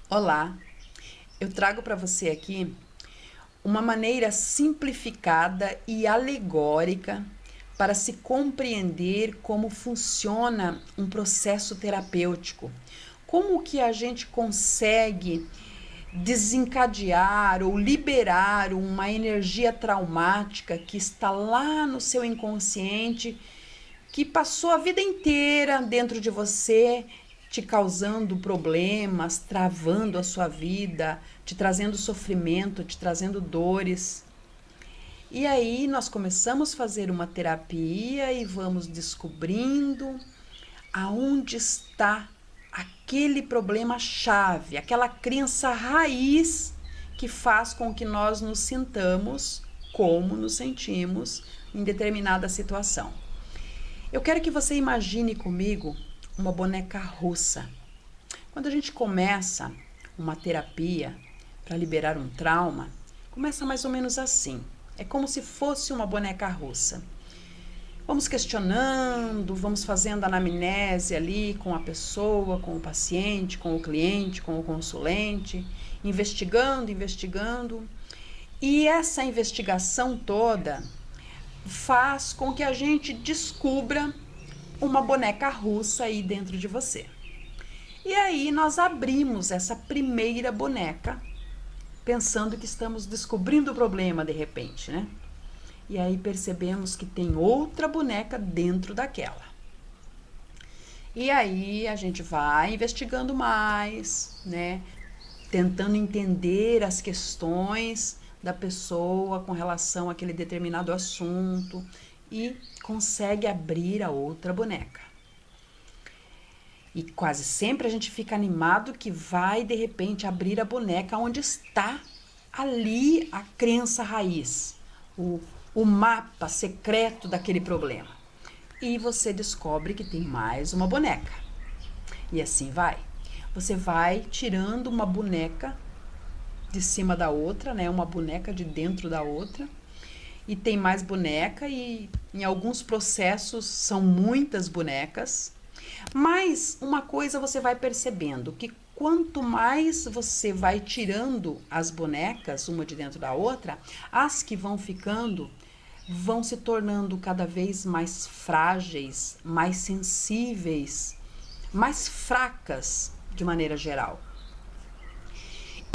Olá, eu trago para você aqui uma maneira simplificada e alegórica para se compreender como funciona um processo terapêutico. Como que a gente consegue desencadear ou liberar uma energia traumática que está lá no seu inconsciente, que passou a vida inteira dentro de você, te causando problemas, travando a sua vida, te trazendo sofrimento, te trazendo dores. E aí nós começamos a fazer uma terapia e vamos descobrindo aonde está aquele problema chave, aquela crença raiz que faz com que nós nos sintamos como nos sentimos em determinada situação. Eu quero que você imagine comigo uma boneca russa. Quando a gente começa uma terapia para liberar um trauma, começa mais ou menos assim. É como se fosse uma boneca russa. Vamos questionando, vamos fazendo anamnese ali com a pessoa, com o paciente, com o cliente, com o consulente, investigando. E essa investigação toda faz com que a gente descubra uma boneca russa aí dentro de você. E aí nós abrimos essa primeira boneca, pensando que estamos descobrindo o problema de repente, né? E aí percebemos que tem outra boneca dentro daquela. E aí a gente vai investigando mais, né? Tentando entender as questões da pessoa com relação àquele determinado assunto e consegue abrir a outra boneca. E quase sempre a gente fica animado que vai de repente abrir a boneca onde está ali a crença raiz, o mapa secreto daquele problema. E você descobre que tem mais uma boneca. E assim vai. Você vai tirando uma boneca de cima da outra, né? Uma boneca de dentro da outra. E tem mais boneca e em alguns processos são muitas bonecas. Mas uma coisa você vai percebendo, que quanto mais você vai tirando as bonecas, uma de dentro da outra, as que vão ficando vão se tornando cada vez mais frágeis, mais sensíveis, mais fracas de maneira geral.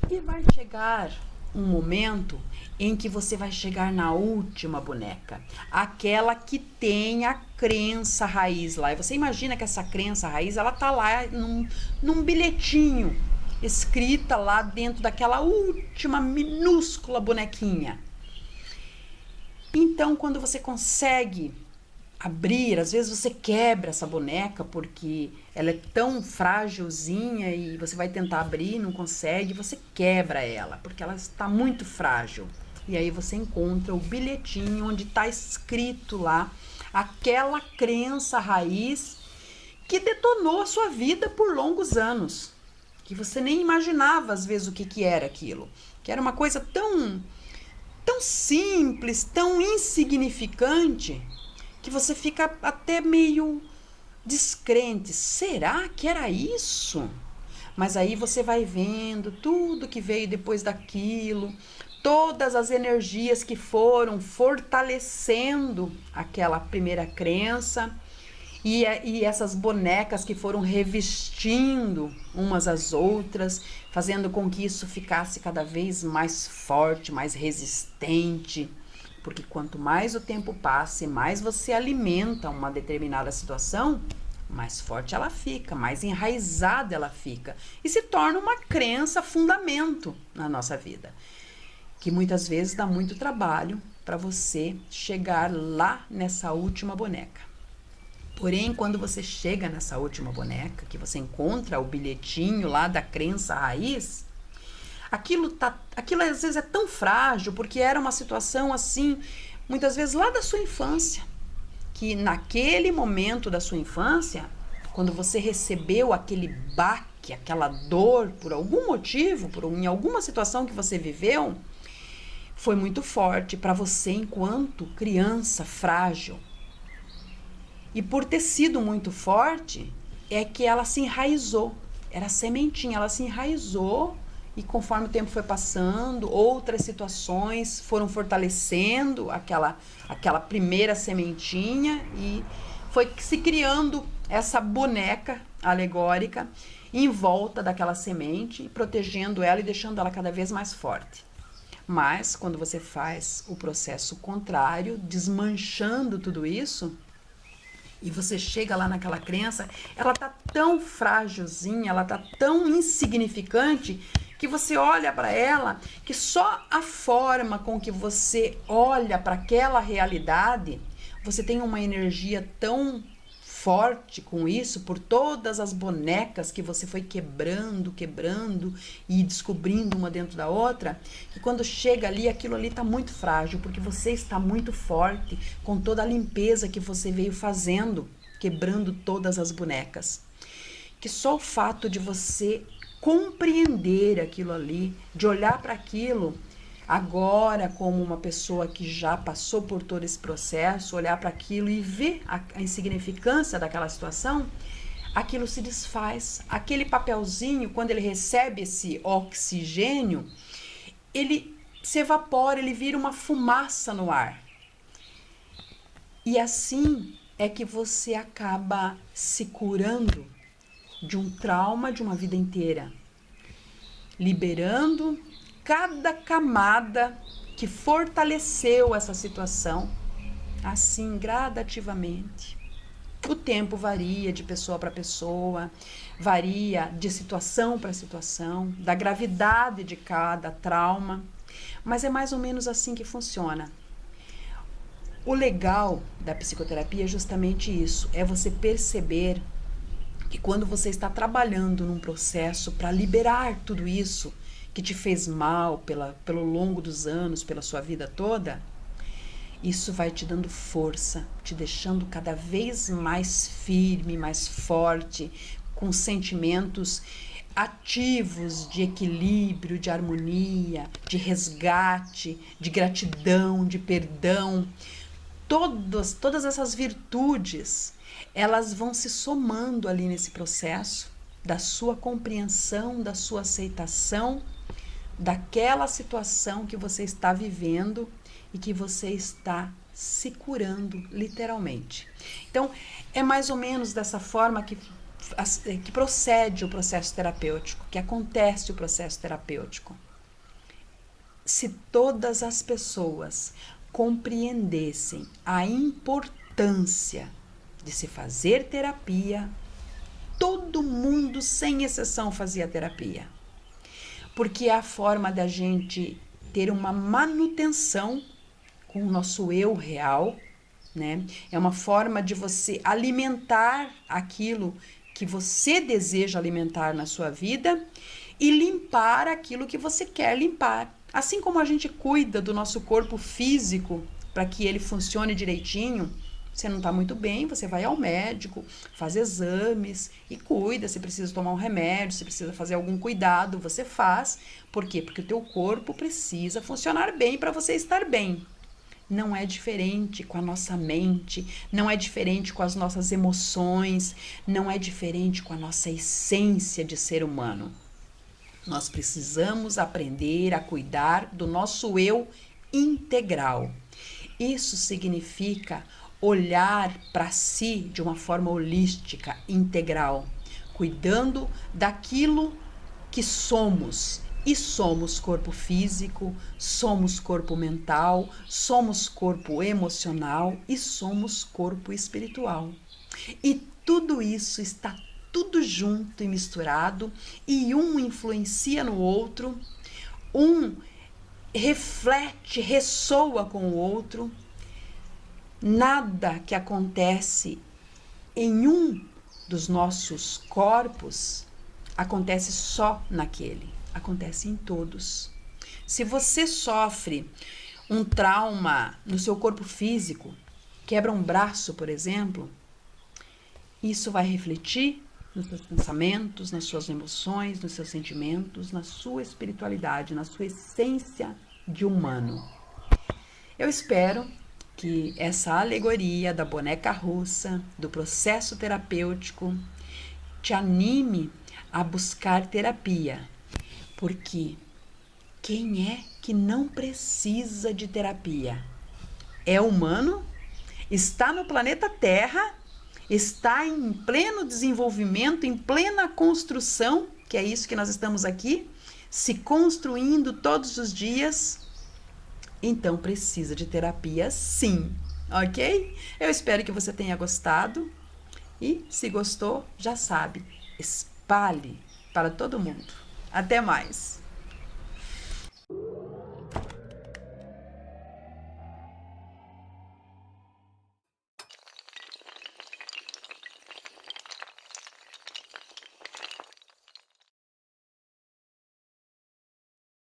E vai chegar um momento em que você vai chegar na última boneca, aquela que tem a crença raiz lá. E você imagina que essa crença raiz, ela tá lá num bilhetinho, escrita lá dentro daquela última minúscula bonequinha. Então, quando você consegue abrir, às vezes você quebra essa boneca porque ela é tão frágilzinha e você vai tentar abrir, não consegue, você quebra ela porque ela está muito frágil. E aí você encontra o bilhetinho onde está escrito lá aquela crença raiz que detonou a sua vida por longos anos, que você nem imaginava às vezes o que era aquilo, que era uma coisa tão simples, tão insignificante, que você fica até meio descrente. Será que era isso? Mas aí você vai vendo tudo que veio depois daquilo, todas as energias que foram fortalecendo aquela primeira crença, e essas bonecas que foram revestindo umas às outras, fazendo com que isso ficasse cada vez mais forte, mais resistente. Porque quanto mais o tempo passa e mais você alimenta uma determinada situação, mais forte ela fica, mais enraizada ela fica. E se torna uma crença, fundamento na nossa vida. Que muitas vezes dá muito trabalho para você chegar lá nessa última boneca. Porém, quando você chega nessa última boneca, que você encontra o bilhetinho lá da crença raiz, aquilo às vezes é tão frágil, porque era uma situação assim, muitas vezes lá da sua infância, que naquele momento da sua infância, quando você recebeu aquele baque, aquela dor, por algum motivo, em alguma situação que você viveu, foi muito forte para você enquanto criança frágil. E por ter sido muito forte, é que ela se enraizou. Era sementinha, ela se enraizou e conforme o tempo foi passando, outras situações foram fortalecendo aquela primeira sementinha e foi se criando essa boneca alegórica em volta daquela semente, protegendo ela e deixando ela cada vez mais forte. Mas quando você faz o processo contrário, desmanchando tudo isso, e você chega lá naquela crença, ela tá tão frágilzinha, ela tá tão insignificante que você olha para ela, que só a forma com que você olha para aquela realidade, você tem uma energia tão forte com isso, por todas as bonecas que você foi quebrando e descobrindo uma dentro da outra, que quando chega ali, aquilo ali está muito frágil, porque você está muito forte com toda a limpeza que você veio fazendo, quebrando todas as bonecas. Que só o fato de você compreender aquilo ali, de olhar para aquilo agora como uma pessoa que já passou por todo esse processo, olhar para aquilo e ver a insignificância daquela situação, aquilo se desfaz. Aquele papelzinho, quando ele recebe esse oxigênio, ele se evapora, ele vira uma fumaça no ar. E assim é que você acaba se curando de um trauma de uma vida inteira, liberando cada camada que fortaleceu essa situação, assim gradativamente. O tempo varia de pessoa para pessoa, varia de situação para situação, da gravidade de cada trauma, mas é mais ou menos assim que funciona. O legal da psicoterapia é justamente isso, é você perceber que quando você está trabalhando num processo para liberar tudo isso que te fez mal pelo longo dos anos, pela sua vida toda, isso vai te dando força, te deixando cada vez mais firme, mais forte, com sentimentos ativos de equilíbrio, de harmonia, de resgate, de gratidão, de perdão. Todas essas virtudes, elas vão se somando ali nesse processo da sua compreensão, da sua aceitação daquela situação que você está vivendo e que você está se curando literalmente. Então, é mais ou menos dessa forma que procede o processo terapêutico, que acontece o processo terapêutico. Se todas as pessoas compreendessem a importância de se fazer terapia, todo mundo, sem exceção, fazia terapia. Porque é a forma da gente ter uma manutenção com o nosso eu real, né? É uma forma de você alimentar aquilo que você deseja alimentar na sua vida e limpar aquilo que você quer limpar. Assim como a gente cuida do nosso corpo físico para que ele funcione direitinho, você não está muito bem, você vai ao médico, faz exames e cuida. Se precisa tomar um remédio, se precisa fazer algum cuidado, você faz. Por quê? Porque o teu corpo precisa funcionar bem para você estar bem. Não é diferente com a nossa mente, não é diferente com as nossas emoções, não é diferente com a nossa essência de ser humano. Nós precisamos aprender a cuidar do nosso eu integral. Isso significa olhar para si de uma forma holística, integral, cuidando daquilo que somos. E somos corpo físico, somos corpo mental, somos corpo emocional e somos corpo espiritual. E tudo isso está tudo junto e misturado, e um influencia no outro, um reflete, ressoa com o outro. Nada que acontece em um dos nossos corpos acontece só naquele, acontece em todos. Se você sofre um trauma no seu corpo físico, quebra um braço, por exemplo, isso vai refletir nos seus pensamentos, nas suas emoções, nos seus sentimentos, na sua espiritualidade, na sua essência de humano. Eu espero que essa alegoria da boneca russa, do processo terapêutico, te anime a buscar terapia. Porque quem é que não precisa de terapia? É humano, está no planeta Terra, está em pleno desenvolvimento, em plena construção, que é isso que nós estamos aqui, se construindo todos os dias. Então precisa de terapia, sim, ok? Eu espero que você tenha gostado e, se gostou, já sabe, espalhe para todo mundo. Até mais!